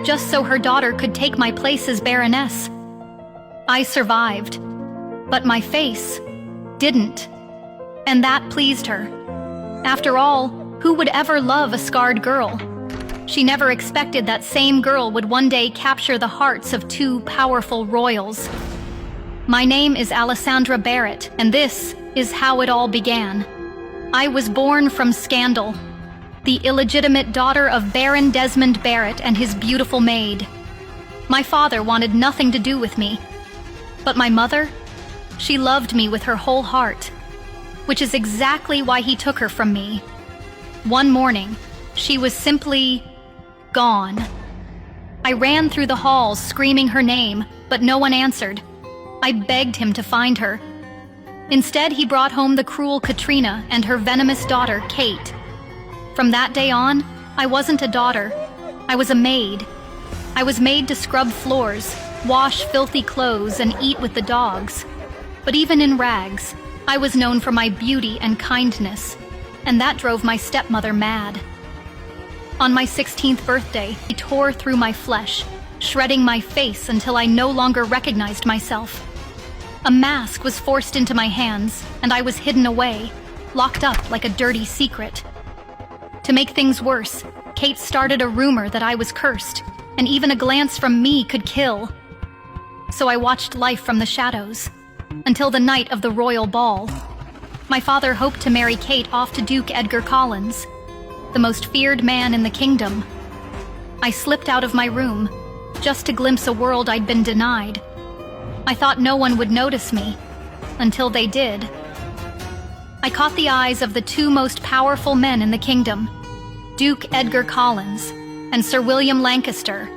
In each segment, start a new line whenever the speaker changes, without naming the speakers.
just so her daughter could take my place as Baroness. I survived, but my face didn't, and that pleased her. After all, who would ever love a scarred girl? She never expected that same girl would one day capture the hearts of two powerful royals. My name is Alessandra Barrett, and this is how it all began. I was born from scandal, the illegitimate daughter of Baron Desmond Barrett and his beautiful maid. My father wanted nothing to do with me, but my mother, she loved me with her whole heart, which is exactly why he took her from me. One morning, she was simply gone. I ran through the halls screaming her name, but no one answered. I begged him to find her. Instead, he brought home the cruel Katrina and her venomous daughter, Kate. From that day on, I wasn't a daughter. I was a maid. I was made to scrub floors, wash filthy clothes, and eat with the dogs. But even in rags, I was known for my beauty and kindness, and that drove my stepmother mad. On my 16th birthday, he tore through my flesh, shredding my face until I no longer recognized myself. A mask was forced into my hands, and I was hidden away, locked up like a dirty secret. To make things worse, Kate started a rumor that I was cursed, and even a glance from me could kill. So I watched life from the shadows, until the night of the royal ball. My father hoped to marry Kate off to Duke Edgar Collins, the most feared man in the kingdom. I slipped out of my room, just to glimpse a world I'd been denied. I thought no one would notice me, until they did. I caught the eyes of the two most powerful men in the kingdom, Duke Edgar Collins and Sir William Lancaster.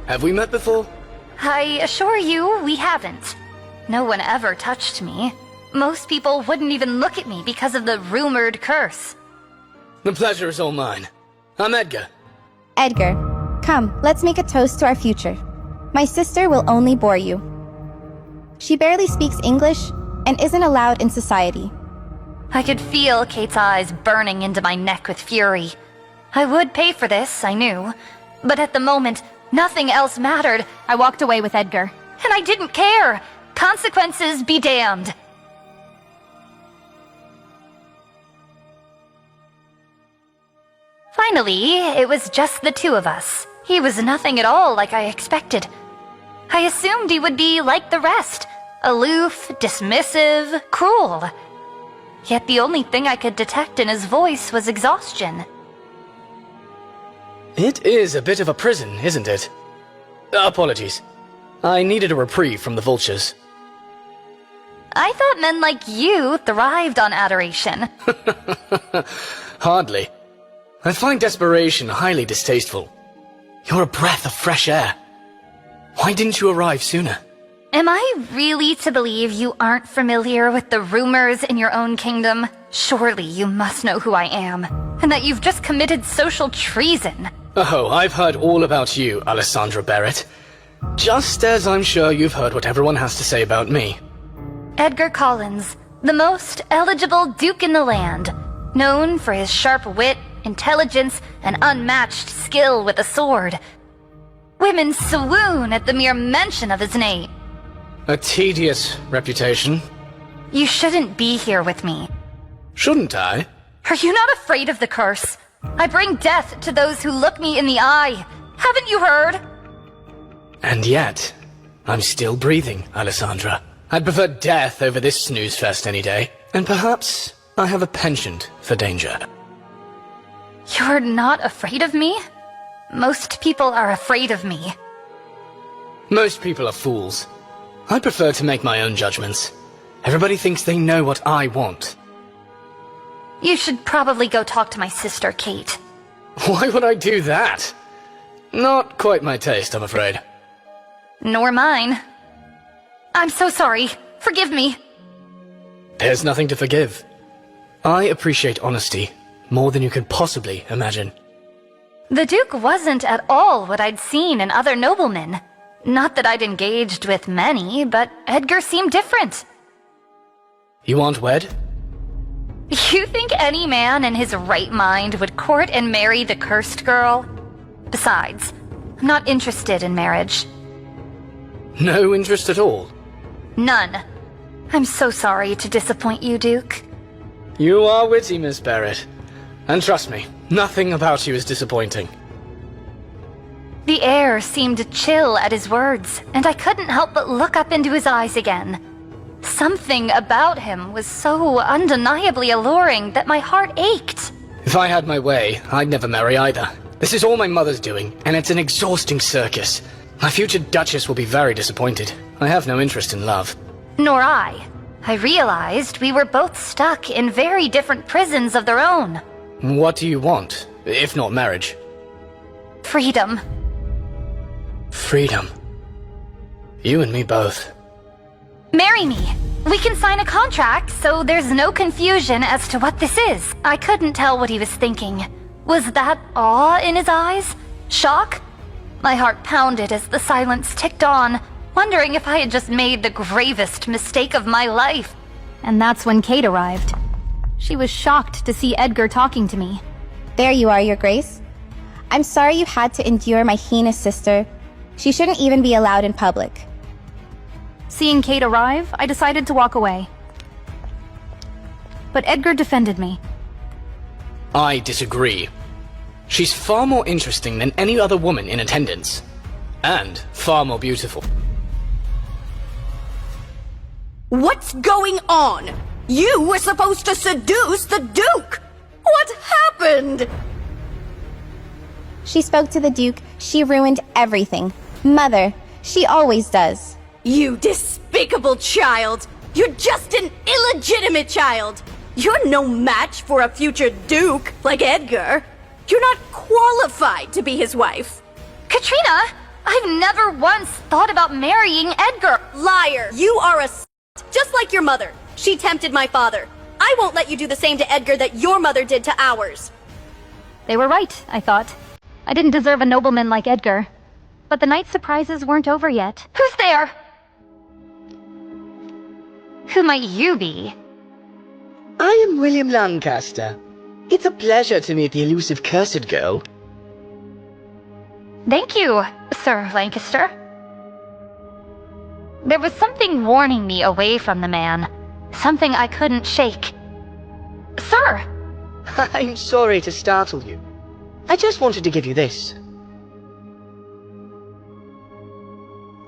Have we met before?
I assure you, we haven't. No one ever touched me. Most people wouldn't even look at me because of the rumored curse.
The pleasure is all mine. I'm Edgar.
Edgar, come, let's make a toast to our future. My sister will only bore you. She barely speaks English and isn't allowed in society.
I could feel Kate's eyes burning into my neck with fury. I would pay for this, I knew. But at the moment, nothing else mattered.
I walked away with Edgar.
And I didn't care. Consequences be damned. Finally, it was just the two of us. He was nothing at all like I expected. I assumed he would be like the rest, aloof, dismissive, cruel. Yet the only thing I could detect in his voice was exhaustion.
It is a bit of a prison, isn't it? Apologies. I needed a reprieve from the vultures.
I thought men like you thrived on adoration.
Hardly. I find desperation highly distasteful. You're a breath of fresh air. Why didn't you arrive sooner?
Am I really to believe you aren't familiar with the rumors in your own kingdom? Surely you must know who I am, and that you've just committed social treason.
Oh, I've heard all about you, Alessandra Barrett. Just as I'm sure you've heard what everyone has to say about me.
Edgar Collins, the most eligible duke in the land, known for his sharp wit, intelligence, and unmatched skill with a sword. Women swoon at the mere mention of his name.
A tedious reputation.
You shouldn't be here with me.
Shouldn't I?
Are you not afraid of the curse? I bring death to those who look me in the eye. Haven't you heard?
And yet, I'm still breathing, Alessandra. I'd prefer death over this snooze fest any day. And perhaps I have a penchant for danger.
You're not afraid of me? Most people are afraid of me.
Most people are fools. I prefer to make my own judgments. Everybody thinks they know what I want.
You should probably go talk to my sister, Kate.
Why would I do that? Not quite my taste, I'm afraid.
Nor mine. I'm so sorry. Forgive me.
There's nothing to forgive. I appreciate honesty more than you could possibly imagine.
The Duke wasn't at all what I'd seen in other noblemen. Not that I'd engaged with many, but Edgar seemed different.
You aren't wed?
You think any man in his right mind would court and marry the cursed girl? Besides, I'm not interested in marriage.
No interest at all?
None. I'm so sorry to disappoint you, Duke.
You are witty, Miss Barrett. And trust me, nothing about you is disappointing.
The air seemed chill at his words, and I couldn't help but look up into his eyes again. Something about him was so undeniably alluring that my heart ached.
If I had my way, I'd never marry either. This is all my mother's doing, and it's an exhausting circus. My future Duchess will be very disappointed. I have no interest in love.
Nor I. I realized we were both stuck in very different prisons of their own.
What do you want, if not marriage?
Freedom.
Freedom. You and me both.
Marry me. We can sign a contract, so there's no confusion as to what this is. I couldn't tell what he was thinking. Was that awe in his eyes? Shock? My heart pounded as the silence ticked on, wondering if I had just made the gravest mistake of my life.
And that's when Kate arrived. She was shocked to see Edgar talking to me.
There you are, Your Grace. I'm sorry you had to endure my heinous sister. She shouldn't even be allowed in public.
Seeing Kate arrive, I decided to walk away. But Edgar defended me.
I disagree. She's far more interesting than any other woman in attendance. And far more beautiful.
What's going on? You were supposed to seduce the Duke! What happened?
She spoke to the Duke. She ruined everything. Mother, she always does.
You despicable child! You're just an illegitimate child! You're no match for a future Duke like Edgar. You're not qualified to be his wife.
Katrina, I've never once thought about marrying Edgar.
Liar! You are a just like your mother. She tempted my father. I won't let you do the same to Edgar that your mother did to ours.
They were right, I thought. I didn't deserve a nobleman like Edgar. But the night surprises weren't over yet.
Who's there? Who might you be?
I am William Lancaster. It's a pleasure to meet the elusive cursed girl.
Thank you, Sir Lancaster. There was something warning me away from the man. Something I couldn't shake. Sir!
I'm sorry to startle you. I just wanted to give you this.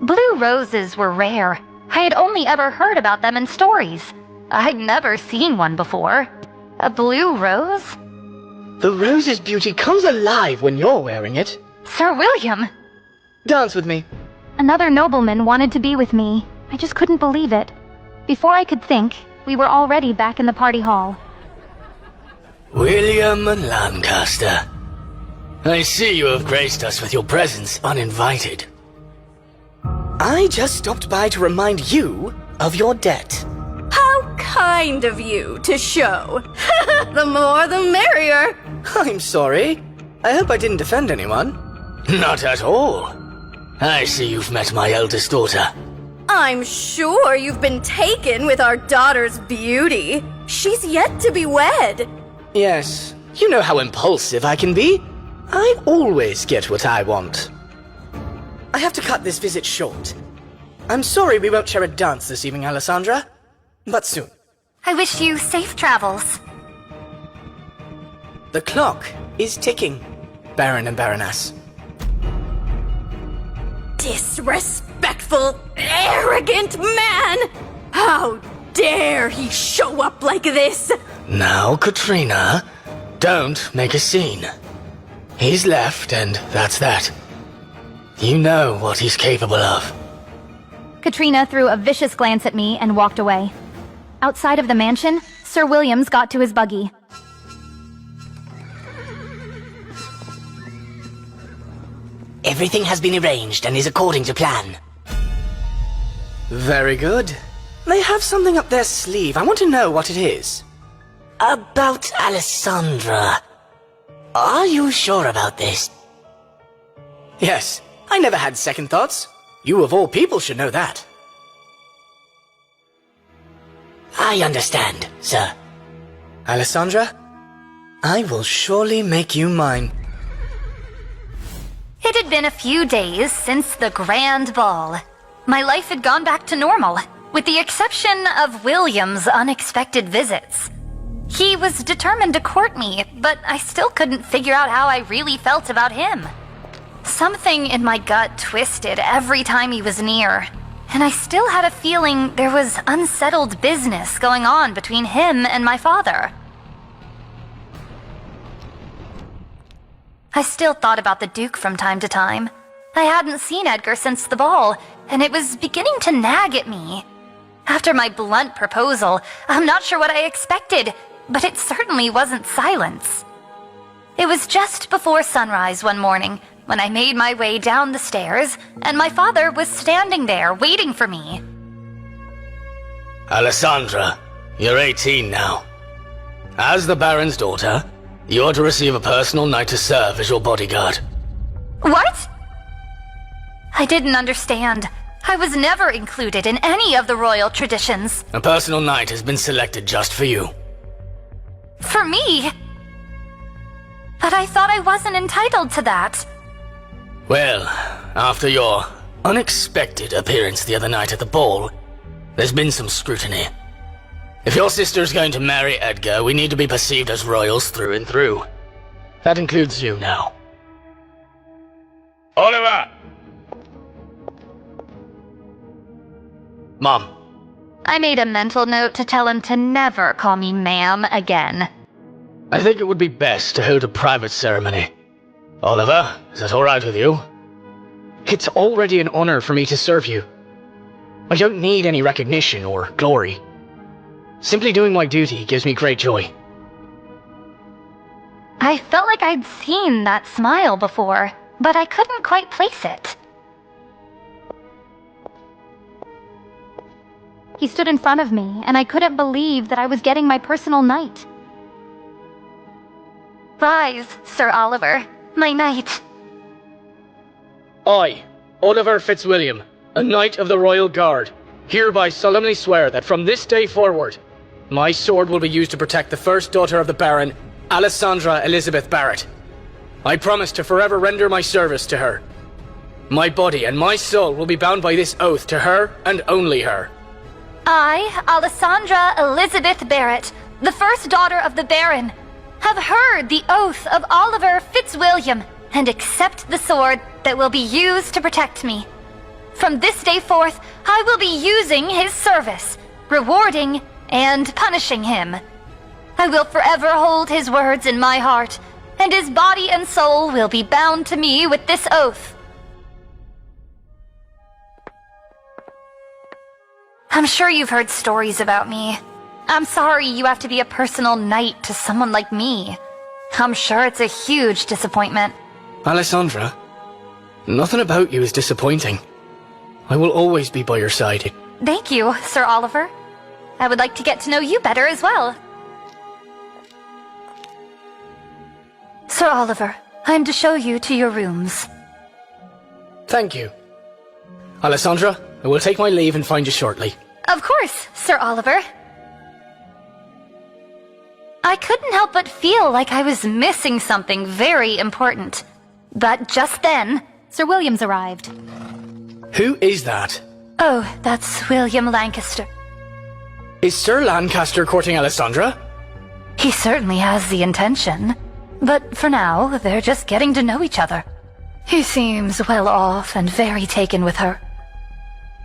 Blue roses were rare. I had only ever heard about them in stories. I'd never seen one before. A blue rose?
The rose's beauty comes alive when you're wearing it.
Sir William!
Dance with me.
Another nobleman wanted to be with me. I just couldn't believe it. Before I could think, we were already back in the party hall.
William Lancaster. I see you have graced us with your presence uninvited. I just stopped by to remind you of your debt.
How kind of you to show. The more the merrier.
I'm sorry. I hope I didn't offend anyone. Not at all. I see you've met my eldest daughter.
I'm sure you've been taken with our daughter's beauty. She's yet to be wed.
Yes, you know how impulsive I can be. I always get what I want. I have to cut this visit short. I'm sorry we won't share a dance this evening, Alessandra, but soon.
I wish you safe travels.
The clock is ticking, Baron and Baroness.
Disrespectful, arrogant man! How dare he show up like this?
Now, Katrina, don't make a scene. He's left, and that's that. You know what he's capable of.
Katrina threw a vicious glance at me and walked away. Outside of the mansion, Sir Williams got to his buggy.
Everything has been arranged and is according to plan.
Very good. They have something up their sleeve. I want to know what it is.
About Alessandra. Are you sure about this?
Yes, I never had second thoughts. You of all people should know that.
I understand, sir.
Alessandra, I will surely make you mine.
It had been a few days since the grand ball. My life had gone back to normal, with the exception of William's unexpected visits. He was determined to court me, but I still couldn't figure out how I really felt about him. Something in my gut twisted every time he was near, and I still had a feeling there was unsettled business going on between him and my father. I still thought about the Duke from time to time. I hadn't seen Edgar since the ball, and it was beginning to nag at me. After my blunt proposal, I'm not sure what I expected, but it certainly wasn't silence. It was just before sunrise one morning when I made my way down the stairs, and my father was standing there waiting for me.
Alessandra, you're 18 now. As the Baron's daughter, you are to receive a personal knight to serve as your bodyguard.
What? I didn't understand. I was never included in any of the royal traditions.
A personal knight has been selected just for you.
For me? But I thought I wasn't entitled to that.
Well, after your unexpected appearance the other night at the ball, there's been some scrutiny. If your sister's going to marry Edgar, we need to be perceived as royals through and through. That includes you now. Oliver! Mom.
I made a mental note to tell him to never call me ma'am again.
I think it would be best to hold a private ceremony. Oliver, is that alright with you?
It's already an honor for me to serve you. I don't need any recognition or glory. Simply doing my duty gives me great joy.
I felt like I'd seen that smile before, but I couldn't quite place it.
He stood in front of me, and I couldn't believe that I was getting my personal knight.
Rise, Sir Oliver, my knight.
I, Oliver Fitzwilliam, a Knight of the Royal Guard, hereby solemnly swear that from this day forward, my sword will be used to protect the first daughter of the Baron, Alessandra Elizabeth Barrett. I promise to forever render my service to her. My body and my soul will be bound by this oath to her and only her.
I, Alessandra Elizabeth Barrett, the first daughter of the Baron, have heard the oath of Oliver Fitzwilliam and accept the sword that will be used to protect me. From this day forth, I will be using his service, rewarding and punishing him. I will forever hold his words in my heart, and his body and soul will be bound to me with this oath. I'm sure you've heard stories about me. I'm sorry you have to be a personal knight to someone like me. I'm sure it's a huge disappointment.
Alessandra, nothing about you is disappointing. I will always be by your side.
Thank you, Sir Oliver. I would like to get to know you better as well. Sir Oliver, I'm to show you to your rooms.
Thank you. Alessandra, I will take my leave and find you shortly.
Of course, Sir Oliver. I couldn't help but feel like I was missing something very important. But just then,
Sir William's arrived.
Who is that?
oh, that's William Lancaster.
Is Sir Lancaster courting Alessandra?
He certainly has the intention. But for now, they're just getting to know each other. He seems well off and very taken with her.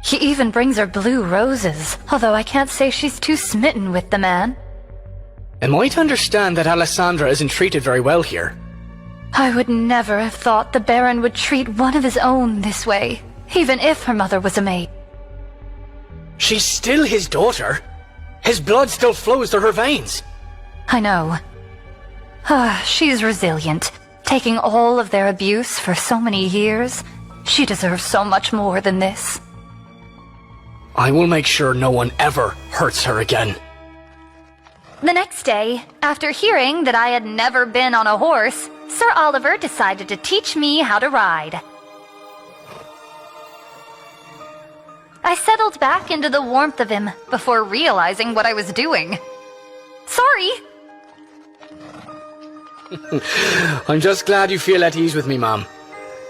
He even brings her blue roses, although I can't say she's too smitten with the man.
Am I to understand that Alessandra isn't treated very well here?
I would never have thought the Baron would treat one of his own this way, even if her mother was a maid.
She's still his daughter. His blood still flows through her veins.
I know. She's resilient, taking all of their abuse for so many years. She deserves so much more than this.
I will make sure no one ever hurts her again.
The next day, after hearing that I had never been on a horse, Sir Oliver decided to teach me how to ride. I settled back into the warmth of him before realizing what I was doing. Sorry,
I'm just glad you feel at ease with me, Mom.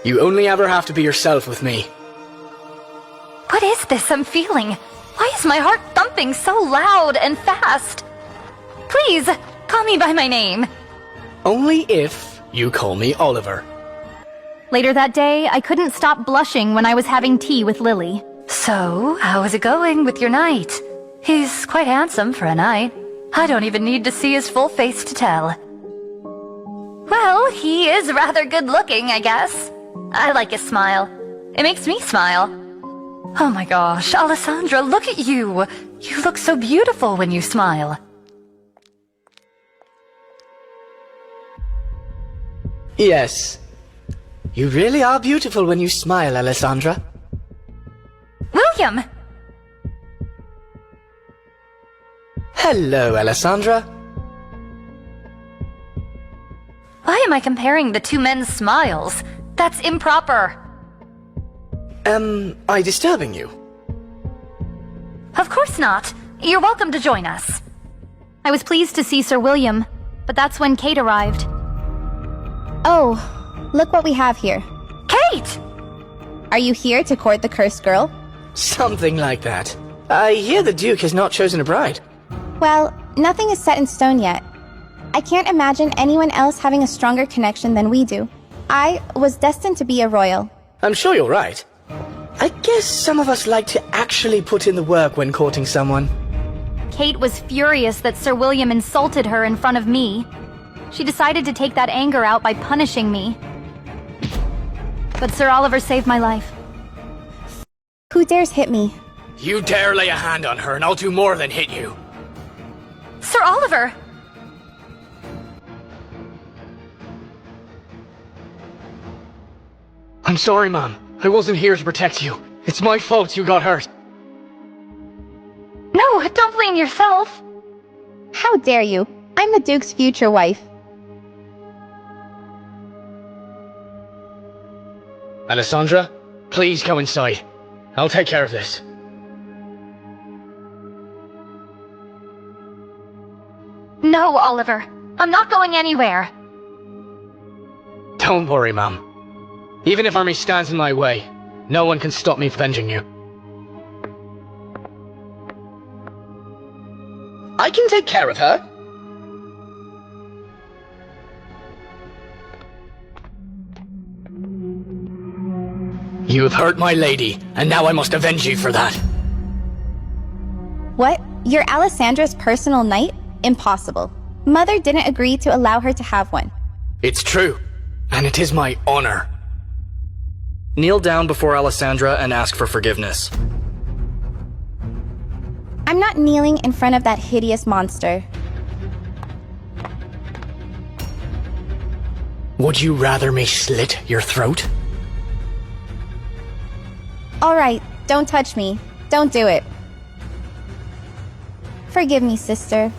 You only ever have to be yourself with me.
What is this I'm feeling? Why is my heart thumping so loud and fast? Please, call me by my name.
Only if you call me Oliver.
Later that day, I couldn't stop blushing when I was having tea with Lily.
So, how is it going with your knight? He's quite handsome for a knight. I don't even need to see his full face to tell. Well, he is rather good looking, I guess. I like his smile. It makes me smile. Oh my gosh, Alessandra, look at you! You look so beautiful when you smile.
Yes. You really are beautiful when you smile, Alessandra.
William!
Hello, Alessandra.
Why am I comparing the two men's smiles? That's improper.
Am I disturbing you?
Of course not. You're welcome to join us.
I was pleased to see Sir William, but that's when Kate arrived.
Oh, look what we have here.
Kate!
Are you here to court the cursed girl?
Something like that. I hear the Duke has not chosen a bride.
Well, nothing is set in stone yet. I can't imagine anyone else having a stronger connection than we do. I was destined to be a royal.
I'm sure you're right. I guess some of us like to actually put in the work when courting someone.
Kate was furious that Sir William insulted her in front of me. She decided to take that anger out by punishing me. But Sir Oliver saved my life.
Who dares hit me?
You dare lay a hand on her and I'll do more than hit you.
Sir Oliver!
I'm sorry, Mom. I wasn't here to protect you. It's my fault you got hurt.
No, don't blame yourself.
How dare you? I'm the Duke's future wife.
Alessandra, please go inside. I'll take care of this.
No, Oliver. I'm not going anywhere.
Don't worry, Mom. Even if army stands in my way, no one can stop me from avenging you. I can take care of her. You have hurt my lady, and now I must avenge you for that.
What? You're Alessandra's personal knight? Impossible. Mother didn't agree to allow her to have one.
It's true, and it is my honor.
Kneel down before Alessandra and ask for forgiveness.
I'm not kneeling in front of that hideous monster.
Would you rather me slit your throat?
All right, don't touch me. Don't do it. Forgive me, sister.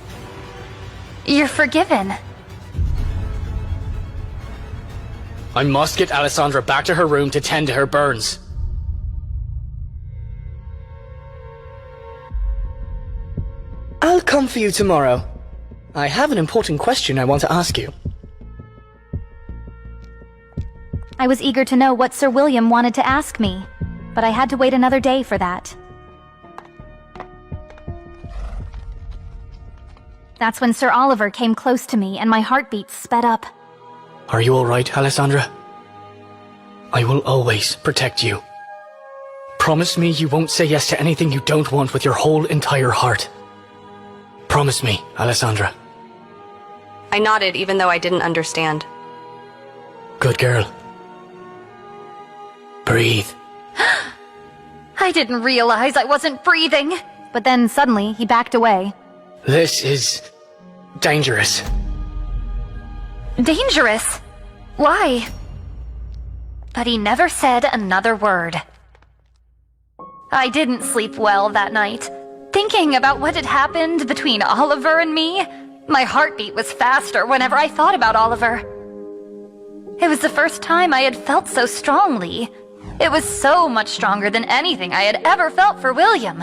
You're forgiven.
I must get Alessandra back to her room to tend to her burns. I'll come for you tomorrow. I have an important question I want to ask you.
I was eager to know what Sir William wanted to ask me, but I had to wait another day for that. That's when Sir Oliver came close to me and my heartbeat sped up.
Are you all right, Alessandra? I will always protect you. Promise me you won't say yes to anything you don't want with your whole entire heart. Promise me, Alessandra.
I nodded even though I didn't understand.
Good girl. Breathe.
I didn't realize I wasn't breathing.
But then suddenly he backed away.
This is dangerous.
Dangerous? Why? But he never said another word. I didn't sleep well that night. Thinking about what had happened between Oliver and me, my heartbeat was faster whenever I thought about Oliver. It was the first time I had felt so strongly. It was so much stronger than anything I had ever felt for William.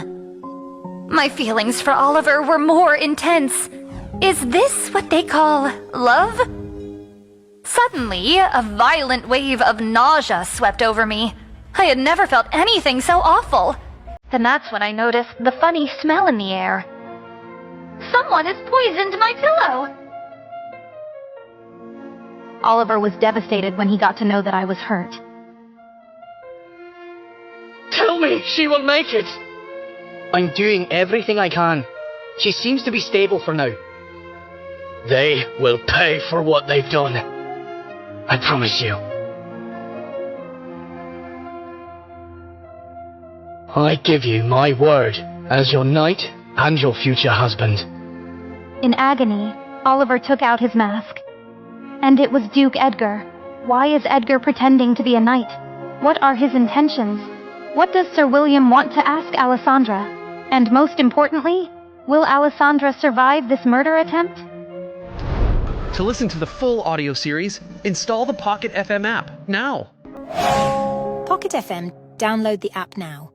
My feelings for Oliver were more intense. Is this what they call love? Suddenly, a violent wave of nausea swept over me. I had never felt anything so awful. Then that's when I noticed the funny smell in the air. Someone has poisoned my pillow!
Oliver was devastated when he got to know that I was hurt.
Tell me she will make it! I'm doing everything I can. She seems to be stable for now. They will pay for what they've done. I promise you. I give you my word as your knight and your future husband.
In agony, Oliver took out his mask. And it was Duke Edgar. Why is Edgar pretending to be a knight? What are his intentions? What does Sir William want to ask Alessandra? And most importantly, will Alessandra survive this murder attempt?
To listen to the full audio series, install the Pocket FM app now.
Pocket FM. Download the app now.